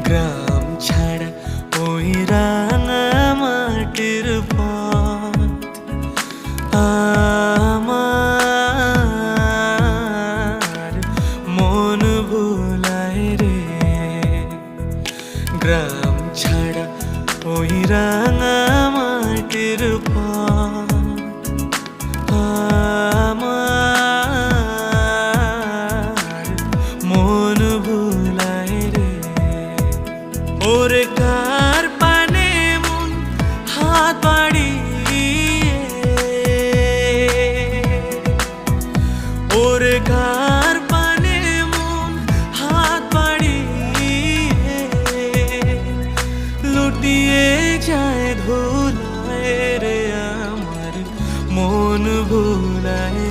গ্রাম ছাড়া ওই রাঙা মাটির পথ আমার মন ভুলায় রে। গ্রাম ছাড়া ওই রাঙা মাটির পথ আমার মন ভুলায় রে। ওরে কার পানে মন হাত বাড়িয়ে, ওরে কার পানে মন হাত বাড়িয়ে লুটিয়ে যায় ধুলায় রে। আমার মন ভুলায়